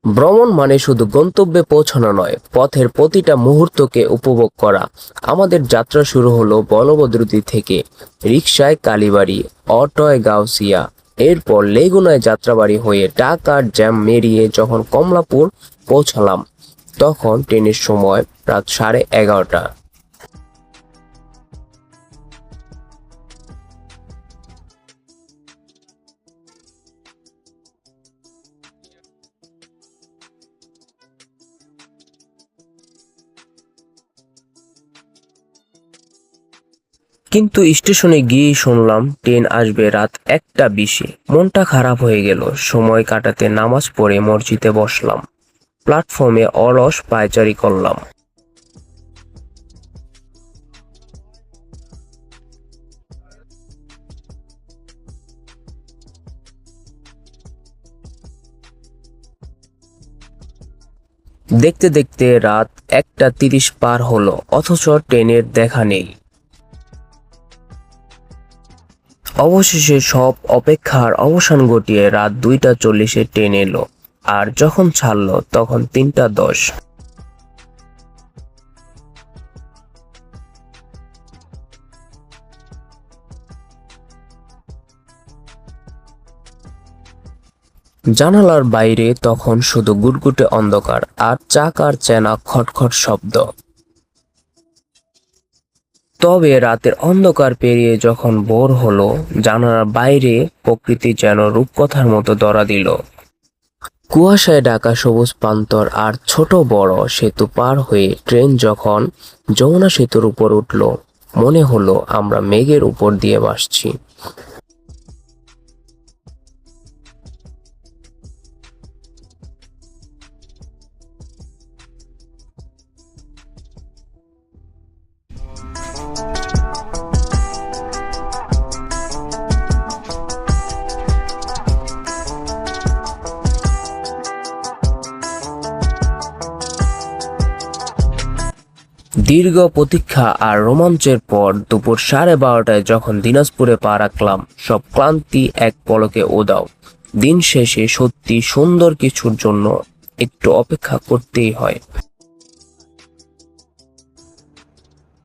ভ্রমণ মানে শুধু গন্তব্যে পৌঁছানো নয়, পথের প্রতিটা মুহূর্তকে উপভোগ করা। আমাদের যাত্রা শুরু হলো বলভদ্রদী থেকে, রিকশায় কালীবাড়ি, অটোয় গাউসিয়া, এরপর লেগুনায় যাত্রাবাড়ি হয়ে ঢাকার জ্যাম মেরিয়ে যখন কমলাপুর পৌঁছালাম, তখন ট্রেনের সময় রাত 11:30। কিন্তু স্টেশনে গিয়েই শুনলাম ট্রেন আসবে রাত 1টা 20-এ। মনটা খারাপ হয়ে গেল। সময় কাটাতে নামাজ পড়ে মসজিদে বসলাম, প্ল্যাটফর্মে অলস পায়চারি করলাম। দেখতে দেখতে রাত 1টা 30 পার হলো, অথচ ট্রেনের দেখা নেই। অবশেষে সব অপেক্ষার অবসান ঘটিয়ে রাত 2টা 40-এ ট্রেন এলো, আর যখন ছাড়লো তখন 3টা 10। জানালার বাইরে তখন শুধু গুটগুটে অন্ধকার আর চাকার চেনা খটখট শব্দ। তবে রাতের অন্ধকার পেরিয়ে যখন ভোর হলো, জানালার বাইরে প্রকৃতি যেন রূপকথার মতো ধরা দিল। কুয়াশায় ঢাকা সবুজ প্রান্তর আর ছোট বড় সেতু পার হয়ে ট্রেন যখন যমুনা সেতুর উপর উঠল, মনে হলো আমরা মেঘের উপর দিয়ে ভাসছি। দীর্ঘ প্রতীক্ষা আর রোমাঞ্চের পর দুপুর 12:30টায় যখন দিনাজপুরে পা রাখলাম, সব ক্লান্তি এক পলকে উধাও। দিন শেষে সত্যি সুন্দর কিছুর জন্য একটু অপেক্ষা করতেই হয়।